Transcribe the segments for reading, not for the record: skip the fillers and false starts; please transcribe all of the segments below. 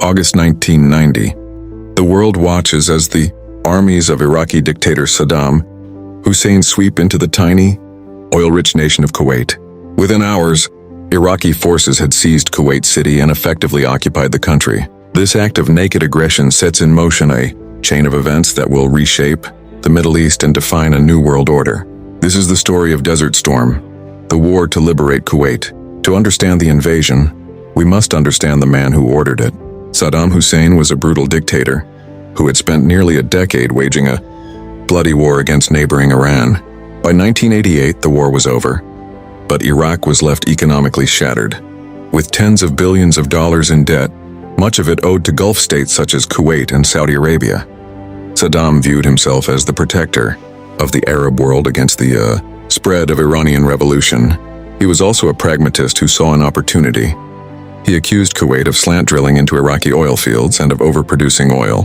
August 1990. The world watches as the armies of Iraqi dictator Saddam Hussein sweep into the tiny, oil-rich nation of Kuwait. Within hours, Iraqi forces had seized Kuwait City and effectively occupied the country. This act of naked aggression sets in motion a chain of events that will reshape the Middle East and define a new world order. This is the story of Desert Storm, the war to liberate Kuwait. To understand the invasion, we must understand the man who ordered it. Saddam Hussein was a brutal dictator who had spent nearly a decade waging a bloody war against neighboring Iran. By 1988, the war was over, but Iraq was left economically shattered. With tens of billions of dollars in debt, much of it owed to Gulf states such as Kuwait and Saudi Arabia. Saddam viewed himself as the protector of the Arab world against the spread of Iranian revolution. He was also a pragmatist who saw an opportunity. He accused Kuwait of slant drilling into Iraqi oil fields and of overproducing oil,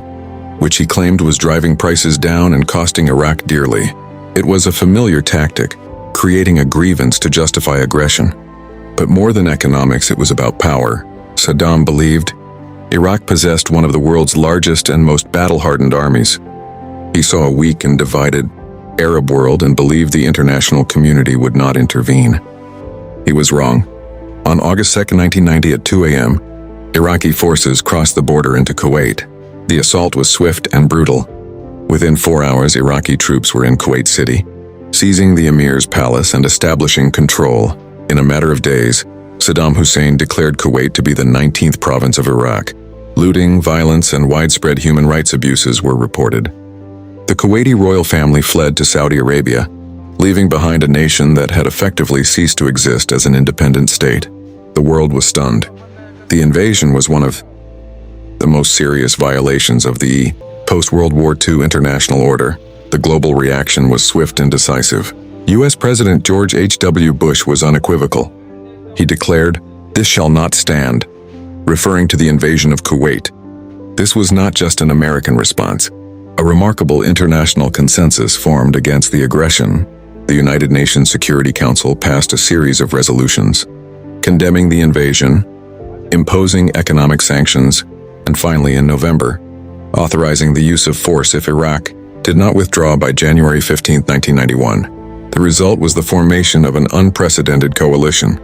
which he claimed was driving prices down and costing Iraq dearly. It was a familiar tactic, creating a grievance to justify aggression. But more than economics, it was about power. Saddam believed Iraq possessed one of the world's largest and most battle-hardened armies. He saw a weak and divided Arab world and believed the international community would not intervene. He was wrong. On August 2, 1990 at 2 a.m., Iraqi forces crossed the border into Kuwait. The assault was swift and brutal. Within 4 hours, Iraqi troops were in Kuwait City, seizing the emir's palace and establishing control. In a matter of days, Saddam Hussein declared Kuwait to be the 19th province of Iraq. Looting, violence, and widespread human rights abuses were reported. The Kuwaiti royal family fled to Saudi Arabia, leaving behind a nation that had effectively ceased to exist as an independent state. The world was stunned. The invasion was one of the most serious violations of the post-World War II international order. The global reaction was swift and decisive. U.S. President George H.W. Bush was unequivocal. He declared, "This shall not stand," referring to the invasion of Kuwait. This was not just an American response. A remarkable international consensus formed against the aggression. The United Nations Security Council passed a series of resolutions, condemning the invasion, imposing economic sanctions, and finally in November, authorizing the use of force if Iraq did not withdraw by January 15, 1991. The result was the formation of an unprecedented coalition,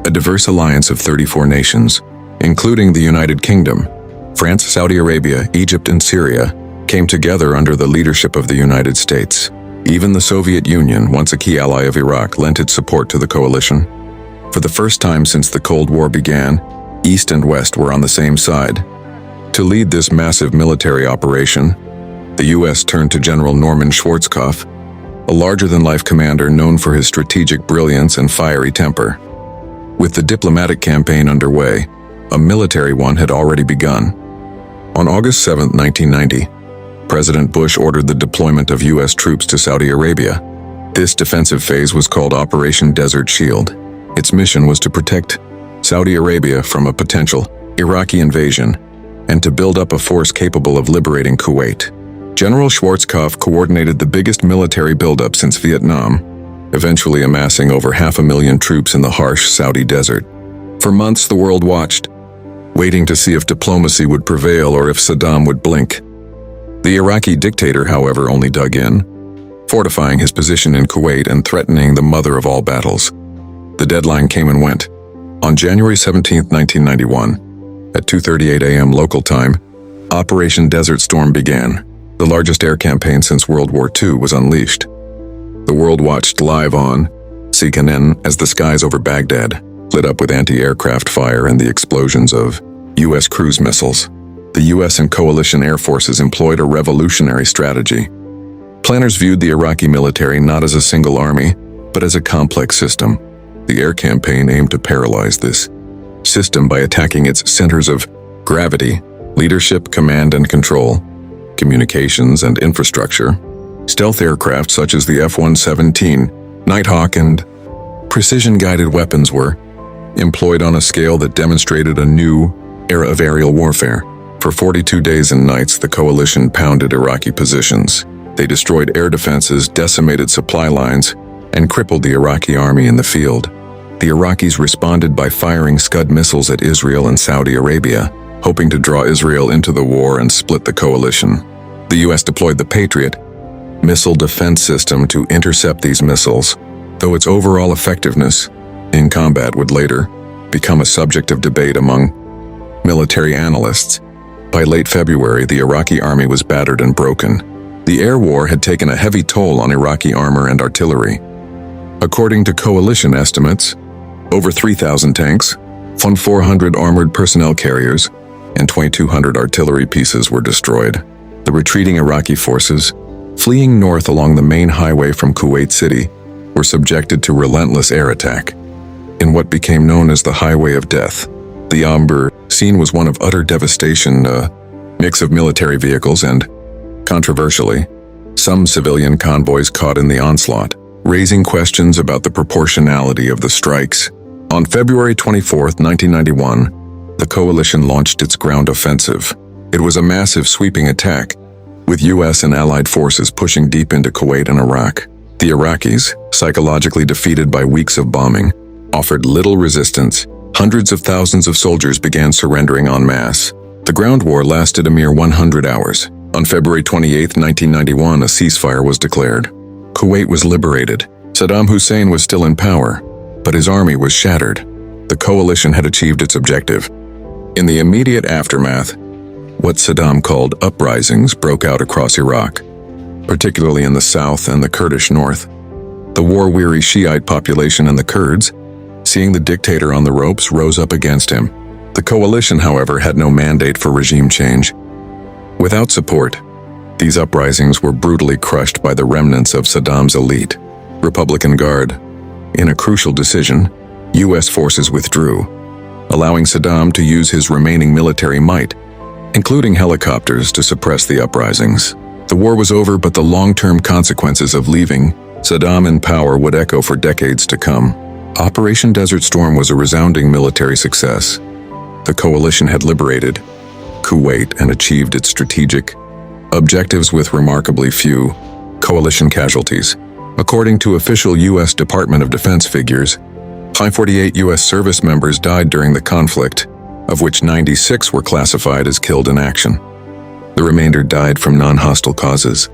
a diverse alliance of 34 nations, including the United Kingdom. France, Saudi Arabia, Egypt, and Syria came together under the leadership of the United States. Even the Soviet Union, once a key ally of Iraq, lent its support to the coalition. For the first time since the Cold War began, East and West were on the same side. To lead this massive military operation, the U.S. turned to General Norman Schwarzkopf, a larger-than-life commander known for his strategic brilliance and fiery temper. With the diplomatic campaign underway, a military one had already begun. On August 7, 1990, President Bush ordered the deployment of U.S. troops to Saudi Arabia. This defensive phase was called Operation Desert Shield. Its mission was to protect Saudi Arabia from a potential Iraqi invasion and to build up a force capable of liberating Kuwait. General Schwarzkopf coordinated the biggest military buildup since Vietnam, eventually amassing over 500,000 troops in the harsh Saudi desert. For months, the world watched, waiting to see if diplomacy would prevail or if Saddam would blink. The Iraqi dictator, however, only dug in, fortifying his position in Kuwait and threatening the mother of all battles. The deadline came and went. On January 17, 1991, at 2:38 a.m. local time, Operation Desert Storm began. The largest air campaign since World War II was unleashed. The world watched live on CNN as the skies over Baghdad lit up with anti-aircraft fire and the explosions of U.S. cruise missiles. The U.S. and coalition air forces employed a revolutionary strategy. Planners viewed the Iraqi military not as a single army, but as a complex system. The air campaign aimed to paralyze this system by attacking its centers of gravity, leadership, command and control, communications and infrastructure. Stealth aircraft such as the F-117, Nighthawk and precision-guided weapons were employed on a scale that demonstrated a new era of aerial warfare. For 42 days and nights, the coalition pounded Iraqi positions. They destroyed air defenses, decimated supply lines, and crippled the Iraqi army in the field. The Iraqis responded by firing Scud missiles at Israel and Saudi Arabia, hoping to draw Israel into the war and split the coalition. The US deployed the Patriot missile defense system to intercept these missiles, though its overall effectiveness in combat would later become a subject of debate among military analysts. By late February, the Iraqi army was battered and broken. The air war had taken a heavy toll on Iraqi armor and artillery. According to coalition estimates, over 3,000 tanks, 400 armored personnel carriers, and 2,200 artillery pieces were destroyed. The retreating Iraqi forces, fleeing north along the main highway from Kuwait City, were subjected to relentless air attack. In what became known as the Highway of Death, the Amber scene was one of utter devastation, a mix of military vehicles and, controversially, some civilian convoys caught in the onslaught, raising questions about the proportionality of the strikes. On February 24, 1991, the coalition launched its ground offensive. It was a massive sweeping attack, with US and allied forces pushing deep into Kuwait and Iraq. The Iraqis, psychologically defeated by weeks of bombing, offered little resistance. Hundreds of thousands of soldiers began surrendering en masse. The ground war lasted a mere 100 hours. On February 28, 1991, a ceasefire was declared. Kuwait was liberated. Saddam Hussein was still in power, but his army was shattered. The coalition had achieved its objective. In the immediate aftermath, what Saddam called uprisings broke out across Iraq, particularly in the south and the Kurdish north. The war-weary Shiite population and the Kurds, seeing the dictator on the ropes, rose up against him. The coalition, however, had no mandate for regime change. Without support, these uprisings were brutally crushed by the remnants of Saddam's elite, Republican Guard. In a crucial decision, US forces withdrew, allowing Saddam to use his remaining military might, including helicopters, to suppress the uprisings. The war was over, but the long-term consequences of leaving Saddam in power would echo for decades to come. Operation Desert Storm was a resounding military success. The coalition had liberated Kuwait and achieved its strategic objectives with remarkably few coalition casualties. According to official U.S. Department of Defense figures, 548 U.S. service members died during the conflict, of which 96 were classified as killed in action. The remainder died from non-hostile causes.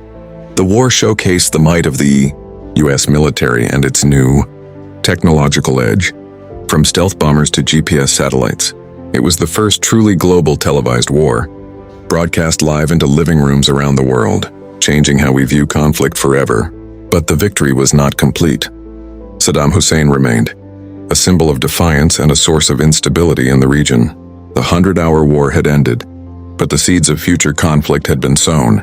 The war showcased the might of the U.S. military and its new technological edge. From stealth bombers to GPS satellites, it was the first truly global televised war, broadcast live into living rooms around the world, changing how we view conflict forever. But the victory was not complete. Saddam Hussein remained, a symbol of defiance and a source of instability in the region. The 100-hour war had ended, but the seeds of future conflict had been sown.